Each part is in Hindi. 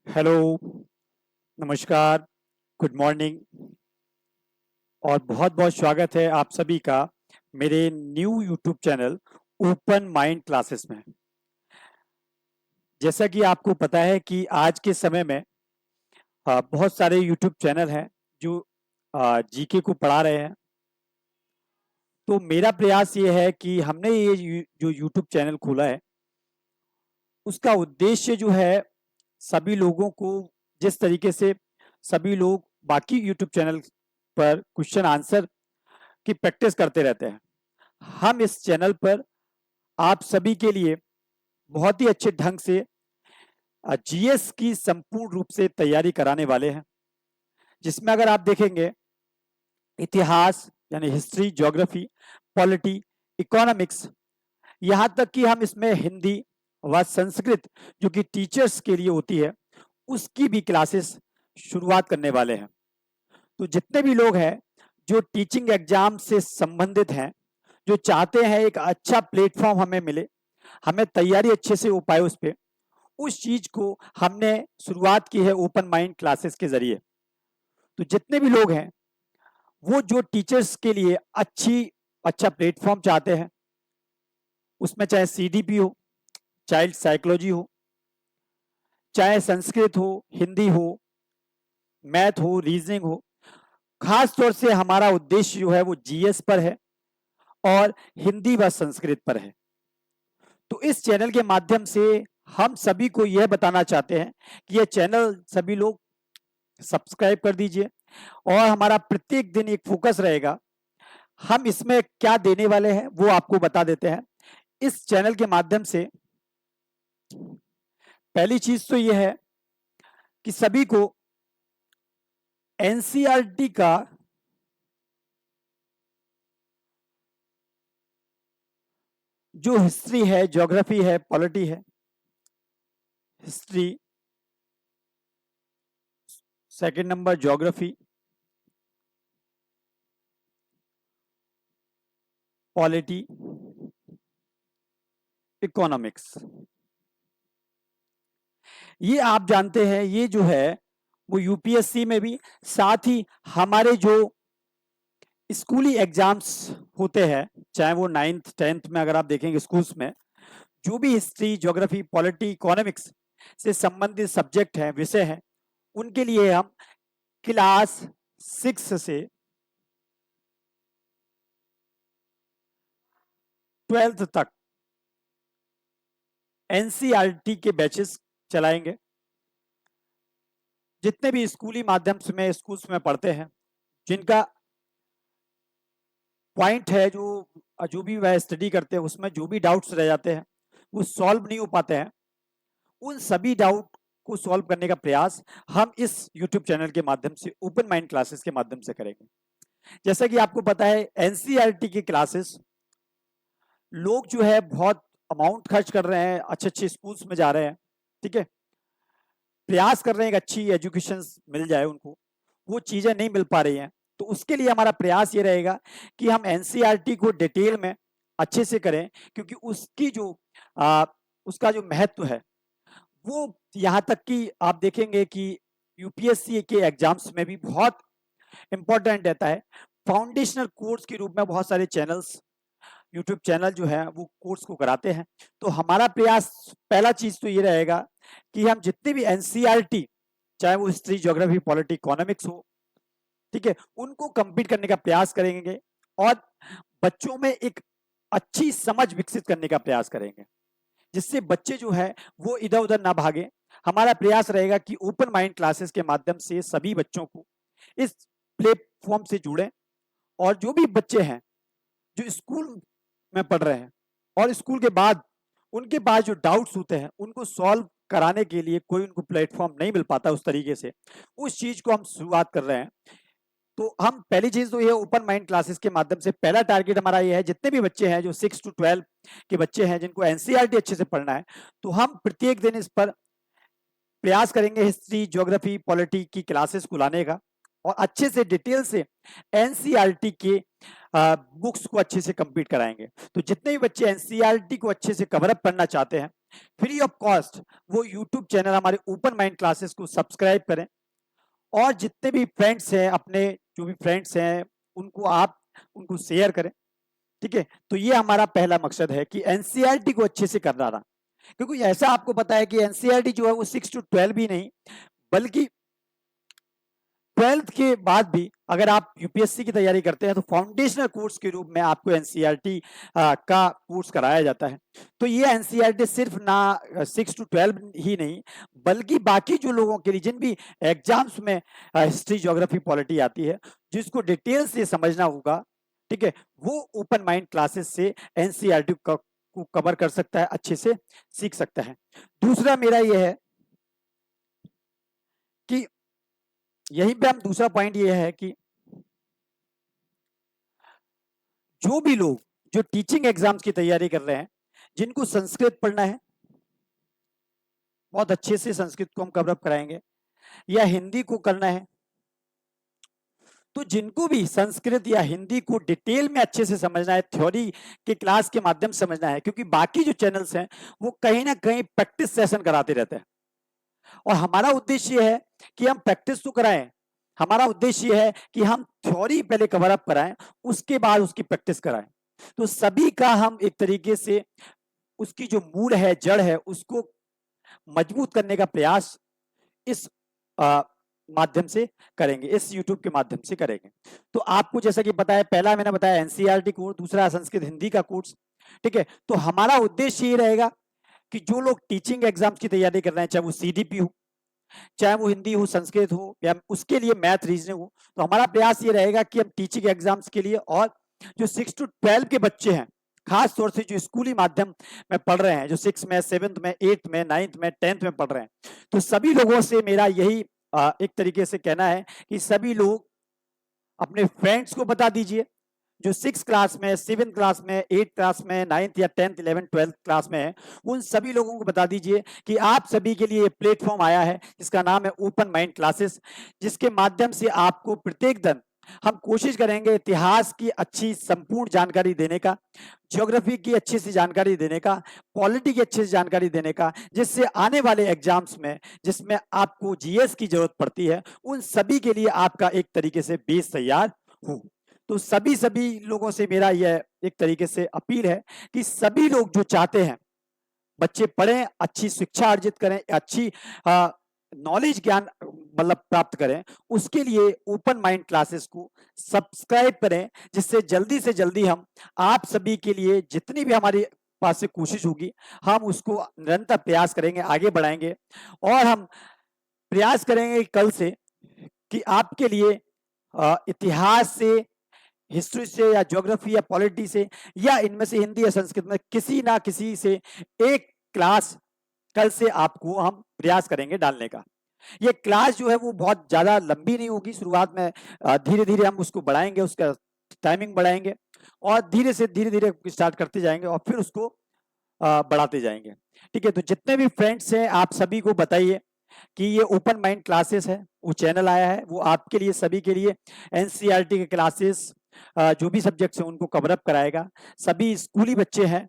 हेलो, नमस्कार, गुड मॉर्निंग और बहुत-बहुत स्वागत है आप सभी का मेरे new YouTube channel open mind classes में। जैसा कि आपको पता है कि आज के समय में बहुत सारे यूट्यूब चैनल हैं जो जीके को पढ़ा रहे हैं। तो मेरा प्रयास ये है कि हमने ये जो यूट्यूब चैनल खोला है, उसका उद्देश्य जो है सभी लोगों को जिस तरीके से सभी लोग बाकी यूट्यूब चैनल पर क्वेश्चन आंसर की प्रैक्टिस करते रहते हैं। हम इस चैनल पर आप सभी के लिए बहुत ही अच्छे ढंग से जीएस की संपूर्ण रूप से तैयारी कराने वाले हैं, जिसमें अगर आप देखेंगे इतिहास यानी हिस्ट्री, ज्योग्राफी, पॉलिटी, इकोनॉमिक्स, यहाँ तक कि हम इसमें हिंदी व संस्कृत जो कि टीचर्स के लिए होती है, उसकी भी क्लासेस शुरुआत करने वाले हैं। तो जितने भी लोग हैं जो टीचिंग एग्जाम से संबंधित हैं, जो चाहते हैं एक अच्छा प्लेटफॉर्म हमें मिले, हमें तैयारी अच्छे से हो पाए उस पे, उस चीज को हमने शुरुआत की है ओपन माइंड क्लासेस के जरिए। तो जितने भी लोग हैं वो जो टीचर्स के लिए अच्छा प्लेटफॉर्म चाहते हैं, उसमें चाहे सीडीपी हो, चाइल्ड साइकोलॉजी हो, चाहे संस्कृत हो, हिंदी हो, मैथ हो, रीजनिंग हो, खास तौर से हमारा उद्देश्य जो है वो जीएस पर है और हिंदी व संस्कृत पर है। तो इस चैनल के माध्यम से हम सभी को यह बताना चाहते हैं कि यह चैनल सभी लोग सब्सक्राइब कर दीजिए और हमारा प्रत्येक दिन एक फोकस रहेगा। हम इसमें क्या देने वाले हैं वो आपको बता देते हैं। इस चैनल के माध्यम से पहली चीज तो यह है कि सभी को एनसीईआरटी का जो हिस्ट्री है, ज्योग्राफी है, पॉलिटी है, history, second number geography, polity, economics, ये आप जानते हैं ये जो है वो यूपीएससी में भी, साथ ही हमारे जो स्कूली एग्जाम्स होते हैं, चाहे वो 9th 10th में अगर आप देखेंगे स्कूल्स में, जो भी हिस्ट्री, ज्योग्राफी, पॉलिटी, इकोनॉमिक्स से संबंधित सब्जेक्ट हैं, विषय हैं, उनके लिए हम क्लास 6 से 12th तक एनसीईआरटी के बैचेस चलाएंगे। जितने भी स्कूली माध्यम में स्कूल्स में पढ़ते हैं, जिनका पॉइंट है, जो भी वह स्टडी करते हैं, उसमें जो भी डाउट्स रह जाते हैं वो सॉल्व नहीं हो पाते हैं, उन सभी डाउट को सॉल्व करने का प्रयास हम इस यूट्यूब चैनल के माध्यम से, ओपन माइंड क्लासेस के माध्यम से करेंगे। जैसा कि आपको पता है एनसीईआरटी की क्लासेस लोग जो है बहुत अमाउंट खर्च कर रहे हैं, अच्छे अच्छे स्कूल्स में जा रहे हैं, ठीक है, प्रयास कर रहे हैं एक अच्छी एजुकेशन मिल जाए उनको, वो चीजें नहीं मिल पा रही हैं। तो उसके लिए हमारा प्रयास ये रहेगा कि हम एनसीईआरटी को डिटेल में अच्छे से करें, क्योंकि उसका जो महत्व है वो यहाँ तक कि आप देखेंगे कि यूपीएससी के एग्जाम्स में भी बहुत इंपॉर्टेंट रहता है। फाउंडेशनल कोर्स के रूप में बहुत सारे चैनल्स, यूट्यूब चैनल जो है वो कोर्स को कराते हैं। तो हमारा प्रयास, पहला चीज तो ये रहेगा कि हम जितने भी एनसीईआरटी, चाहे वो हिस्ट्री, ज्योग्राफी, पॉलिटी, इकोनॉमिक्स हो, ठीक है, उनको कंप्लीट करने का प्रयास करेंगे और बच्चों में एक अच्छी समझ विकसित करने का प्रयास करेंगे, जिससे बच्चे जो है वो इधर उधर ना भागे। हमारा प्रयास रहेगा कि ओपन माइंड क्लासेस के माध्यम से सभी बच्चों को इस प्लेटफॉर्म से जुड़े, और जो भी बच्चे हैं जो स्कूल में पढ़ रहे हैं और स्कूल के बाद उनके पास जो डाउट्स होते हैं उनको सॉल्व कराने के लिए कोई उनको प्लेटफॉर्म नहीं मिल पाता उस तरीके से, उस चीज को हम शुरुआत कर रहे हैं। तो हम पहली चीज तो ये ओपन माइंड क्लासेस के माध्यम से पहला टारगेट हमारा ये है, जितने भी बच्चे हैं जो 6 to 12 के बच्चे हैं जिनको एनसीईआरटी अच्छे से पढ़ना है, तो हम प्रत्येक दिन इस पर प्रयास करेंगे हिस्ट्री, ज्योग्राफी, पॉलिटी की क्लासेस को लाने का, और अच्छे से डिटेल से एनसीईआरटी के बुक्स को अच्छे से कंप्लीट कराएंगे। तो जितने भी बच्चे एनसीईआरटी को अच्छे से कवरअप करना चाहते हैं, फ्री ऑफ कॉस्ट वो यूट्यूब चैनल हमारे ओपन माइंड क्लासेस को सब्सक्राइब करें, और जितने भी फ्रेंड्स हैं, अपने जो भी फ्रेंड्स हैं उनको शेयर करें। ठीक है, तो ये हमारा पहला मकसद है कि एनसीईआरटी को अच्छे से करना था, क्योंकि ऐसा आपको पता है कि एनसीईआरटी जो है वो 6 to 12 ही नहीं, बल्कि 12th के बाद भी अगर आप यूपीएससी की तैयारी करते हैं तो फाउंडेशनल कोर्स के रूप में आपको एनसीईआरटी का कोर्स कराया जाता है। तो ये एनसीईआरटी सिर्फ ना 6 to 12 ही नहीं, बल्कि बाकी जो लोगों के लिए जिन भी एग्जाम्स में हिस्ट्री, ज्योग्राफी, पॉलिटी आती है, जिसको डिटेल से समझना होगा, ठीक है, वो ओपन माइंड क्लासेस से एनसीईआरटी को कवर कर सकता है, अच्छे से सीख सकता है। दूसरा मेरा ये है कि यहीं पे हम दूसरा पॉइंट ये है कि जो भी लोग जो टीचिंग एग्जाम्स की तैयारी कर रहे हैं, जिनको संस्कृत पढ़ना है, बहुत अच्छे से संस्कृत को हम कवर अप कराएंगे, या हिंदी को करना है, तो जिनको भी संस्कृत या हिंदी को डिटेल में अच्छे से समझना है, थ्योरी के क्लास के माध्यम से समझना है, क्योंकि बाकी जो चैनल्स हैं वो कहीं ना कहीं प्रैक्टिस सेशन कराते रहते हैं, और हमारा उद्देश्य है कि हम प्रैक्टिस तो कराएं, हमारा उद्देश्य है कि हम थ्योरी पहले कवर अप कराएं, उसके बाद उसकी प्रैक्टिस कराएं। तो सभी का हम एक तरीके से उसकी जो मूल है, जड़ है, उसको मजबूत करने का प्रयास इस माध्यम से करेंगे, इस यूट्यूब के माध्यम से करेंगे। तो आपको जैसा कि पता है, पहला मैंने बताया एनसीईआरटी कोर्स, दूसरा संस्कृत हिंदी का कोर्स। ठीक है, तो हमारा उद्देश्य ये रहेगा कि जो लोग टीचिंग एग्जाम्स की तैयारी कर रहे हैं, चाहे वो सीडीपी हो, चाहे वो हिंदी हो, संस्कृत हो, या उसके लिए मैथ, रीजनिंग हो, तो हमारा प्रयास ये रहेगा कि हम टीचिंग एग्जाम्स के लिए, और जो 6 to 12 के बच्चे हैं, खास तौर से जो स्कूली माध्यम में पढ़ रहे हैं, जो 6 में, 7th में, 8th में, 9th में, 10th में पढ़ रहे हैं, तो सभी लोगों से मेरा यही एक तरीके से कहना है कि सभी लोग अपने फ्रेंड्स को बता दीजिए, जो 6 क्लास में, 7 क्लास में, 8 क्लास में, 9th या 10th, 11th, 12th क्लास में है, उन सभी लोगों को बता दीजिए कि आप सभी के लिए प्लेटफॉर्म आया है जिसका नाम है ओपन माइंड क्लासेस, जिसके माध्यम से आपको प्रत्येक दिन हम कोशिश करेंगे इतिहास की अच्छी संपूर्ण जानकारी देने का, ज्योग्राफी की अच्छी सी जानकारी देने का, पॉलिटी की अच्छी सी जानकारी देने का, जिससे आने वाले एग्जाम्स में जिसमें आपको जीएस की जरूरत पड़ती है, उन सभी के लिए आपका एक तरीके से बेस तैयार हो। तो सभी लोगों से मेरा यह एक तरीके से अपील है कि सभी लोग जो चाहते हैं बच्चे पढ़ें, अच्छी शिक्षा अर्जित करें, अच्छी नॉलेज, ज्ञान मतलब प्राप्त करें, उसके लिए ओपन माइंड क्लासेस को सब्सक्राइब करें, जिससे जल्दी से जल्दी हम आप सभी के लिए जितनी भी हमारी पास से कोशिश होगी, हम उसको निरंतर प्रयास करेंगे, आगे बढ़ाएंगे, और हम प्रयास करेंगे कल से कि आपके लिए इतिहास से, हिस्ट्री से, या ज्योग्राफी या पॉलिटी से, या इनमें से हिंदी या संस्कृत में किसी ना किसी से एक क्लास कल से आपको हम प्रयास करेंगे डालने का। ये क्लास जो है वो बहुत ज्यादा लंबी नहीं होगी, शुरुआत में धीरे धीरे हम उसको बढ़ाएंगे, उसका टाइमिंग बढ़ाएंगे, और धीरे धीरे स्टार्ट करते जाएंगे, और फिर उसको बढ़ाते जाएंगे। ठीक है, तो जितने भी फ्रेंड्स हैं आप सभी को बताइए कि ये ओपन माइंड क्लासेस है, वो चैनल आया है, वो आपके लिए, सभी के लिए एनसीईआरटी के क्लासेस, जो भी सब्जेक्ट्स हैं उनको कवर अप कराएगा। सभी स्कूली बच्चे हैं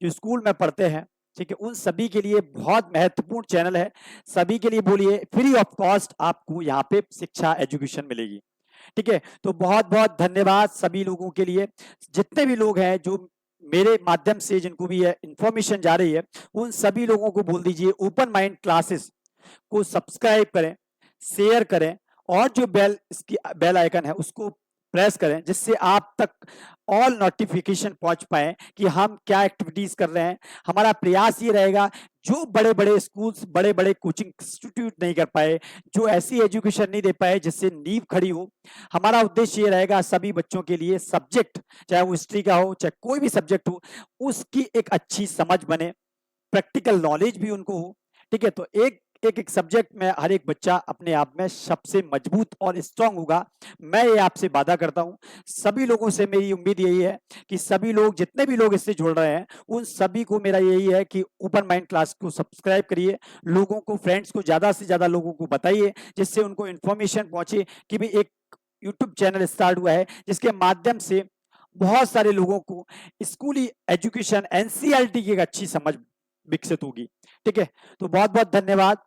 जो स्कूल में पढ़ते हैं, ठीक है, उन सभी के लिए बहुत महत्वपूर्ण चैनल है। सभी के लिए बोलिए फ्री ऑफ कॉस्ट आपको यहाँ पे शिक्षा, एजुकेशन मिलेगी। ठीक है, तो बहुत बहुत धन्यवाद सभी लोगों के लिए। जितने भी लोग हैं जो मेरे माध्यम से जिनको भी ये इंफॉर्मेशन जा रही है, उन सभी लोगों को बोल दीजिए ओपन माइंड क्लासेस को सब्सक्राइब करें, शेयर करें, और जो बेल, इसकी बेल आइकन है उसको प्रेस करें, जिससे आप तक ऑल नोटिफिकेशन पहुंच पाए कि हम क्या एक्टिविटीज कर रहे हैं। हमारा प्रयास ये रहेगा, जो बड़े बड़े स्कूल्स, बड़े बड़े कोचिंग इंस्टीट्यूट नहीं कर पाए, जो ऐसी एजुकेशन नहीं दे पाए जिससे नींव खड़ी हो, हमारा उद्देश्य ये रहेगा सभी बच्चों के लिए सब्जेक्ट, चाहे वो हिस्ट्री का हो, चाहे कोई भी सब्जेक्ट हो, उसकी एक अच्छी समझ बने, प्रैक्टिकल नॉलेज भी उनको हो। ठीक है, तो एक सब्जेक्ट में हर एक बच्चा अपने आप में सबसे मजबूत और स्ट्रांग होगा। मैं ये आपसे वादा करता हूं। सभी लोगों से मेरी उम्मीद यही है कि सभी लोग, जितने भी लोग इससे जुड़ रहे हैं, उन सभी को मेरा यही है कि ओपन माइंड क्लास को सब्सक्राइब करिए, लोगों को, फ्रेंड्स को, ज्यादा से ज्यादा लोगों को बताइए, जिससे उनको इंफॉर्मेशन पहुंचे कि भाई एक यूट्यूब चैनल स्टार्ट हुआ है, जिसके माध्यम से बहुत सारे लोगों को स्कूली एजुकेशन, एनसीईआरटी की एक अच्छी समझ विकसित होगी। ठीक है, तो बहुत बहुत धन्यवाद।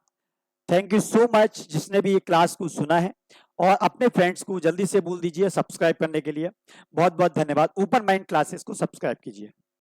थैंक यू सो मच जिसने भी ये क्लास को सुना है, और अपने फ्रेंड्स को जल्दी से बोल दीजिए सब्सक्राइब करने के लिए। बहुत बहुत धन्यवाद। ओपन माइंड क्लासेस को सब्सक्राइब कीजिए।